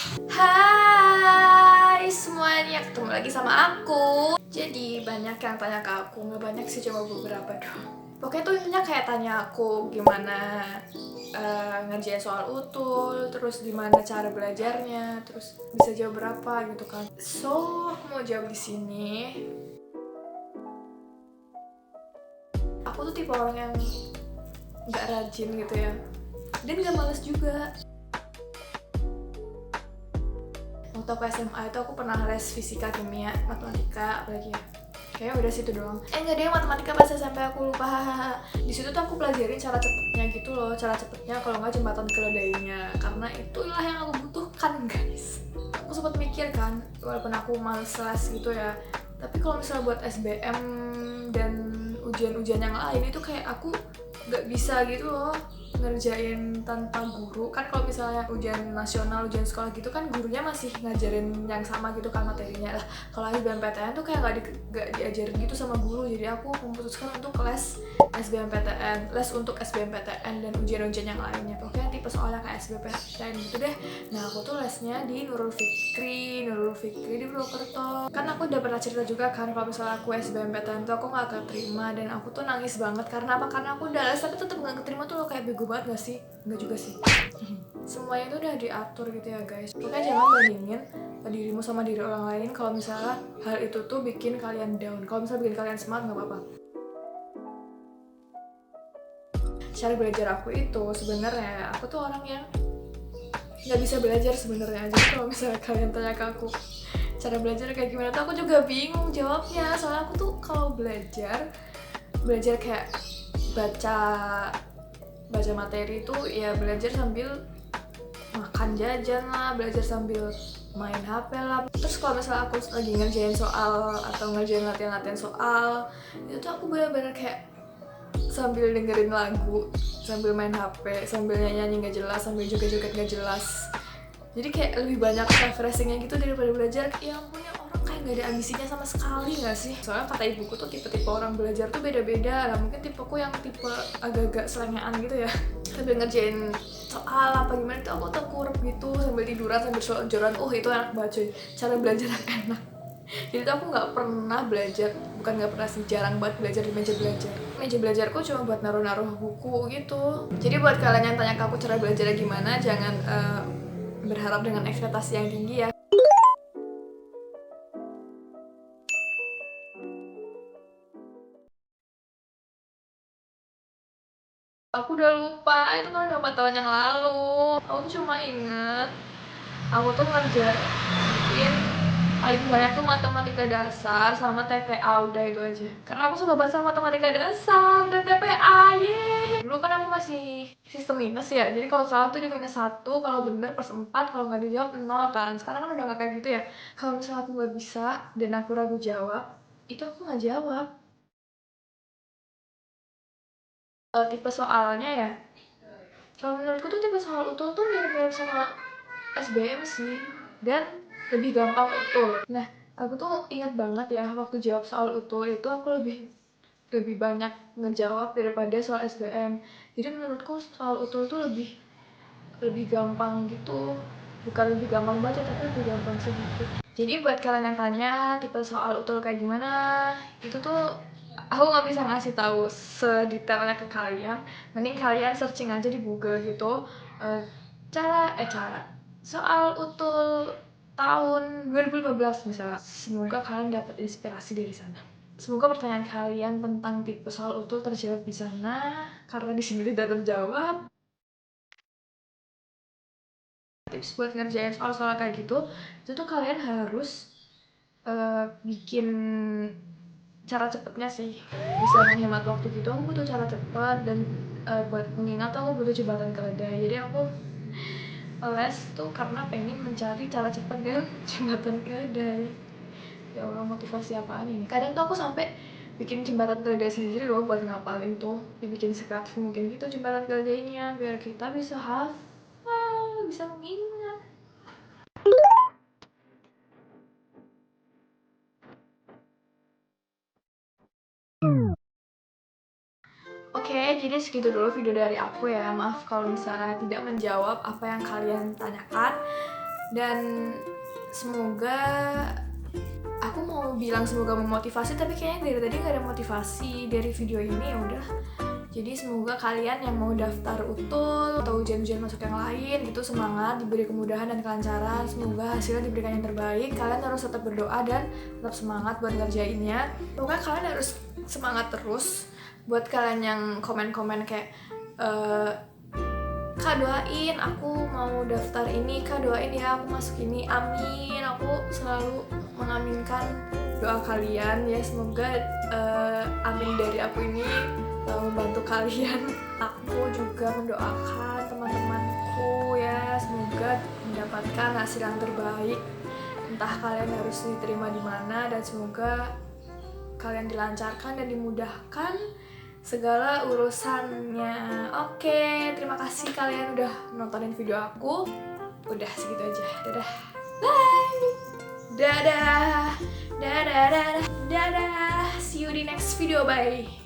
Hai semuanya, ketemu lagi sama aku. Jadi banyak yang tanya ke aku, nggak banyak sih, cuma beberapa doang. Pokoknya tuh intinya kayak tanya aku gimana ngerjain soal utul, terus gimana cara belajarnya, terus bisa jawab berapa gitu kan. So, aku mau jawab di sini. Aku tuh tipe orang yang nggak rajin gitu ya, dan nggak males juga. Waktu aku SMA itu aku pernah les fisika, kimia, matematika, apalagi ya. Kayaknya udah situ doang. Enggak deh, matematika pas SMP aku lupa. Di situ tuh aku pelajarin cara cepetnya gitu loh, cara cepetnya kalau nggak jembatan keledainya. Karena itulah yang aku butuhkan, guys. Aku sempat mikir kan, walaupun aku males les gitu ya. Tapi kalau misalnya buat SBM dan ujian-ujian yang lain itu kayak aku nggak bisa gitu loh ngerjain tanpa guru. Kan kalau misalnya ujian nasional, ujian sekolah gitu kan gurunya masih ngajarin yang sama gitu kan materinya lah. Kalau SBMPTN tuh kayak nggak diajarin gitu sama guru, jadi aku memutuskan untuk les SBMPTN, les untuk SBMPTN dan ujian-ujian yang lainnya. Pokoknya tipe soalnya kayak SBMPTN gitu deh. Nah aku tuh lesnya di Nurul Fikri di Purwokerto. Kan aku udah pernah cerita juga kan kalau misalnya aku SBMPTN tuh aku nggak keterima, dan aku tuh nangis banget. Karena apa? Karena aku udah les tapi tetap nggak keterima tuh loh, kayak bego banget gak sih? Nggak juga sih. Semuanya itu udah diatur gitu ya guys. Pokoknya jangan bandingin dirimu sama diri orang lain kalau misalnya hal itu tuh bikin kalian down. Kalau misalnya bikin kalian semangat nggak apa-apa. Cara belajar aku itu sebenarnya aku tuh orang yang nggak bisa belajar sebenarnya. Jadi kalau misalnya kalian tanya ke aku cara belajar kayak gimana tuh aku juga bingung jawabnya. Soalnya aku tuh kalau belajar kayak baca materi itu ya belajar sambil makan jajan lah, belajar sambil main HP lah. Terus kalau misalnya aku lagi ngerjain soal atau ngerjain latihan soal, itu tuh aku benar-benar kayak sambil dengerin lagu, sambil main HP, sambil nyanyi nggak jelas, sambil joget-joget nggak jelas. Jadi kayak lebih banyak refreshingnya gitu daripada belajar. Ya ampun, ya orang kayak nggak ada ambisinya sama sekali nggak sih? Soalnya kata ibuku tuh tipe-tipe orang belajar tuh beda-beda. Nah mungkin tipeku yang tipe agak-agak selengean gitu ya. Sambil ngerjain soal apa gimana itu aku tengkurap gitu sambil tiduran sambil soal-joran. Oh itu enak banget cuy, cara belajar yang enak. Jadi tuh aku nggak pernah belajar, bukan nggak pernah sih, jarang banget belajar di meja belajar. Meja belajarku cuma buat naruh-naruh buku gitu. Jadi buat kalian yang tanya ke aku cara belajarnya gimana, jangan berharap dengan ekspektasi yang tinggi ya. Aku udah lupa, itu kan udah 4 tahun yang lalu. Aku cuma inget aku tuh ngerjain paling banyak tuh matematika dasar sama TPA, udah itu aja. Karena aku suka banget sama matematika dasar dan TPA, yeay. Dulu kan aku masih sistem minus ya, jadi kalau salah tuh di minus 1, kalau bener plus 4, kalau nggak dijawab 0 kan. Sekarang kan udah nggak kayak gitu ya. Kalau misalnya aku nggak bisa dan aku ragu jawab, itu aku nggak jawab. Tipe soalnya ya, kalau menurutku tuh tipe soal utul tuh mirip-mirip sama SBM sih, dan lebih gampang utul. Nah, aku tuh ingat banget ya waktu jawab soal utul itu aku lebih banyak ngejawab daripada soal SBM. Jadi menurutku soal utul tuh lebih gampang gitu. Bukan lebih gampang baca tapi lebih gampang sedikit. Jadi buat kalian yang tanya tipe soal utul kayak gimana, itu tuh aku nggak bisa ngasih tahu sedetailnya ke kalian. Mending kalian searching aja di Google gitu. eh, cara soal utul tahun 2015 misalnya. Semoga kalian dapat inspirasi dari sana. Semoga pertanyaan kalian tentang tipe soal utul terjawab di sana, karena di sini tidak terjawab. Tips buat ngerjain soal-soal kayak gitu, itu tuh kalian harus bikin cara cepetnya sih, bisa menghemat waktu gitu. Aku butuh cara cepet, dan buat mengingat aku butuh jembatan keledai. Jadi aku les tuh karena pengen mencari cara cepet dan jembatan keledai. Ya Allah, motivasi apaan ini? Kadang tuh aku sampai bikin jembatan keledai sendiri loh buat ngapalin tuh, dibikin sekreatif mungkin gitu jembatan keledainya, biar kita bisa hafal, bisa mengingat. Oke, jadi segitu dulu video dari aku ya. Maaf kalau misalnya tidak menjawab apa yang kalian tanyakan. Dan semoga, aku mau bilang semoga memotivasi, tapi kayaknya dari tadi nggak ada motivasi dari video ini. Ya udah, jadi semoga kalian yang mau daftar UTUL atau ujian-ujian masuk yang lain gitu semangat, diberi kemudahan dan kelancaran, semoga hasilnya diberikan yang terbaik. Kalian harus tetap berdoa dan tetap semangat buat ngerjainnya. Pokoknya kalian harus semangat terus. Buat kalian yang komen-komen kayak Kak doain aku mau daftar ini, Kak doain ya aku masuk ini, amin. Aku selalu mengaminkan doa kalian ya, semoga amin dari aku ini membantu kalian. Aku juga mendoakan teman-temanku ya, semoga mendapatkan hasil yang terbaik. Entah kalian harus diterima di mana, dan semoga kalian dilancarkan dan dimudahkan segala urusannya. Oke, terima kasih kalian udah nontonin video aku. Udah segitu aja. Dadah. Bye. Dadah. Dadah. Dadah. Dadah. See you di next video. Bye.